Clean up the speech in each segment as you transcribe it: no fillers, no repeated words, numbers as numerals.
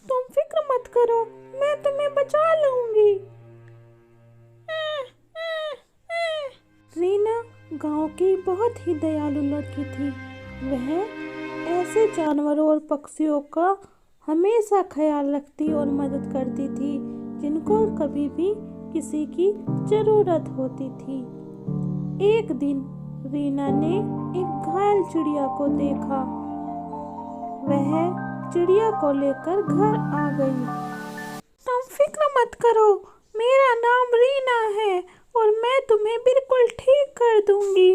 तुम फिक्र मत करो, मैं तुम्हें बचा लूंगी। रीना गांव की बहुत ही दयालु लड़की थी। वह ऐसे जानवरों और पक्षियों का हमेशा ख्याल रखती और मदद करती थी जिनको कभी भी किसी की जरूरत होती थी। एक दिन रीना ने एक घायल चिड़िया को देखा। वह चिड़िया को लेकर घर आ गई। तुम फिक्र मत करो, मेरा नाम रीना है और मैं तुम्हें बिल्कुल ठीक कर दूंगी।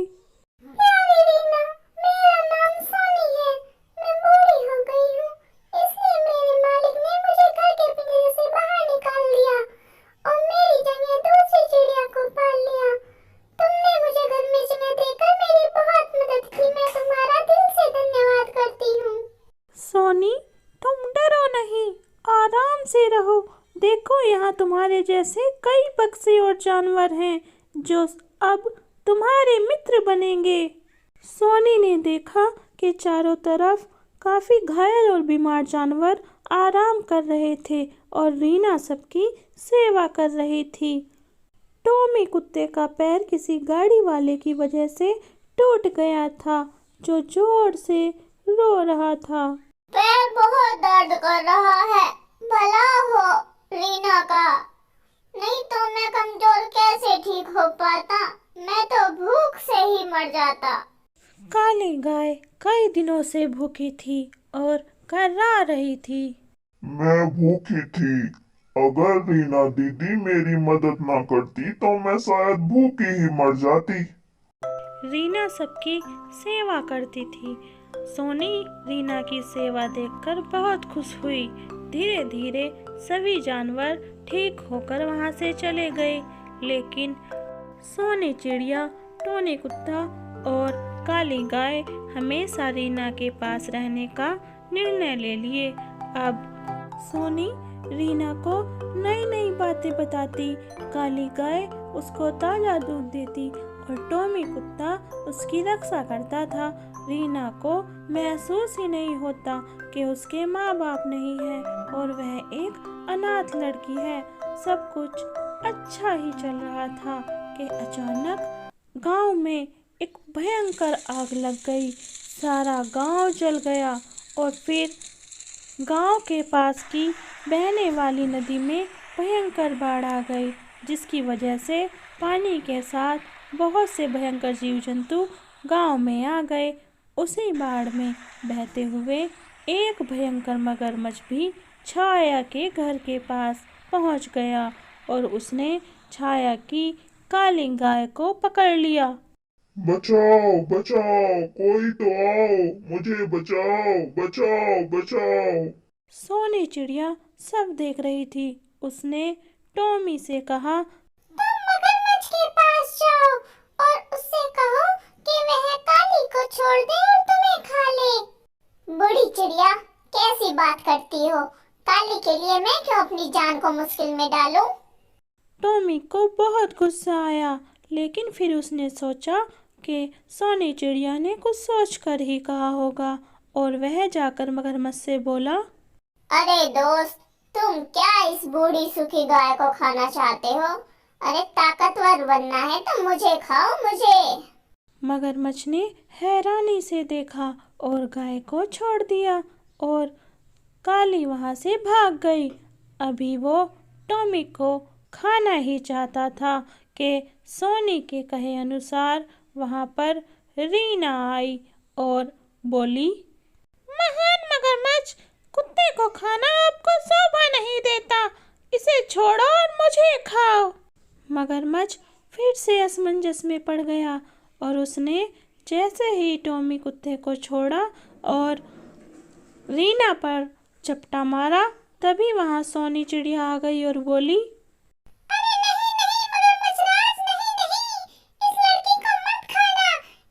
प्यारी रीना, मेरा नाम सोनी है। मैं बूढ़ी हो गई हूँ, इसलिए मेरे मालिक ने मुझे घर के पिंजरे से बाहर निकाल दिया और मेरी जगह दूसरी चिड़िया को पाल लिया। तुमने मुझे घर में जगह देकर मेरी बहुत मदद की। मैं तुम्हारा दिल से धन्यवाद करती हूँ। सोनी, तुम डरो नहीं, आराम से रहो। देखो, यहाँ तुम्हारे जैसे कई पक्षी और जानवर हैं जो अब तुम्हारे मित्र बनेंगे। सोनी ने देखा कि चारों तरफ काफी घायल और बीमार जानवर आराम कर रहे थे और रीना सबकी सेवा कर रही थी। टॉमी कुत्ते का पैर किसी गाड़ी वाले की वजह से टूट गया था, जो जोर से रो रहा था। पैर बहुत दर्द कर रहा है, भला हो रीना का। नहीं तो मैं कमजोर कैसे ठीक हो पाता, मैं तो भूख से ही मर जाता। काली गाय कई दिनों से भूखी थी और कर्रा रही थी। मैं भूखी थी। अगर रीना दीदी मेरी मदद ना करती तो मैं शायद भूखी ही मर जाती। रीना सबकी सेवा करती थी। सोनी रीना की सेवा देखकर बहुत खुश हुई। धीरे धीरे सभी जानवर ठीक होकर वहां से चले गए, लेकिन सोनी चिड़िया, टोनी कुत्ता और काली गाय हमेशा रीना के पास रहने का निर्णय ले लिए। अब सोनी रीना को नई नई बातें बताती, काली गाय उसको ताजा दूध देती और टॉमी कुत्ता उसकी रक्षा करता था। रीना को महसूस ही नहीं होता कि उसके माँ बाप नहीं है और वह एक अनाथ लड़की है। सब कुछ अच्छा ही चल रहा था कि अचानक गांव में एक भयंकर आग लग गई। सारा गांव जल गया और फिर गांव के पास की बहने वाली नदी में भयंकर बाढ़ आ गई, जिसकी वजह से पानी के साथ बहुत से भयंकर जीव जंतु गांव में आ गए। उसी बाढ़ में बहते हुए एक भयंकर मगरमच्छ भी छाया के घर के पास पहुंच गया और उसने छाया की काली गाय को पकड़ लिया। बचाओ बचाओ, कोई तो आओ, मुझे बचाओ बचाओ बचाओ। सोनी चिड़िया सब देख रही थी। उसने टॉमी से कहा, तुम मगरमच्छ के पास जाओ और उससे कहो कि वह काली को छोड़ दे और तुम्हें खा ले। बूढ़ी चिड़िया, कैसी बात करती हो? काली के लिए मैं क्यों अपनी जान को मुश्किल में डालूं? टॉमी को बहुत गुस्सा आया, लेकिन फिर उसने सोचा कि सोनी चिड़िया ने कुछ सोचकर ही कहा होगा और वह जाकर मगरमच्छ से बोला, अरे दोस्त, तुम क्या इस बूढ़ी सूखी गाय को खाना चाहते हो? अरे ताकतवर बनना है तो मुझे खाओ, मुझे। मगरमच्छ ने हैरानी से देखा और गाय को छोड़ दिया और काली वहां से भाग गई। अभी वो टॉमी को खाना ही चाहता था कि सोनी के कहे अनुसार वहां पर रीना आई और बोली, महान मगरमच्छ, कुत्ते को खाना आपको शोभा नहीं देता, इसे छोड़ो और मुझे खाओ। मगरमच्छ फिर से असमंजस में पड़ गया और उसने जैसे ही टॉमी कुत्ते को छोड़ा और रीना पर चपटा मारा, तभी वहां सोनी चिड़िया आ गई और बोली, अरे नहीं नहीं मगरमच्छ राज, नहीं नहीं, इस लड़की को मत खाना।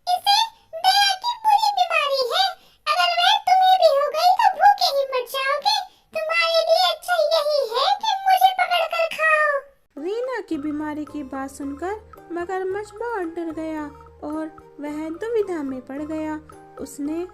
इसे दया की बुरी बीमारी है। अगर वह तुम्हें भी हो गई तो भूखे ही मर जाओगे। तुम्हारे लिए अच्छा यही है कि मुझे पकड़ कर खाओ। रीना की बीमारी की बात सुनकर मगरमच्छ बहुत डर गया और वह दुविधा में पड़ गया। उसने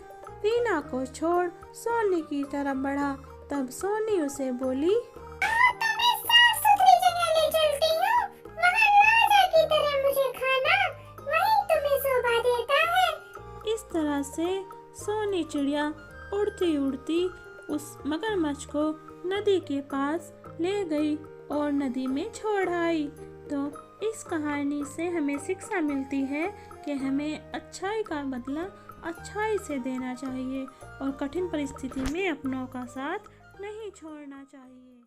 रीना को छोड़ सोनी की तरफ बढ़ा। तब सोनी उसे बोली, तो मैं साफ सुथरी जगह ले चलती हूँ, वहाँ राजा की तरह मुझे खाना, वहीं तुम्हें शोभा देता है। इस तरह से सोनी चिड़िया उड़ती उड़ती उस मगरमच्छ को नदी के पास ले गई और नदी में छोड़ आई। तो इस कहानी से हमें शिक्षा मिलती है कि हमें अच्छाई का बदला अच्छाई से देना चाहिए और कठिन परिस्थिति में अपनों का साथ नहीं छोड़ना चाहिए।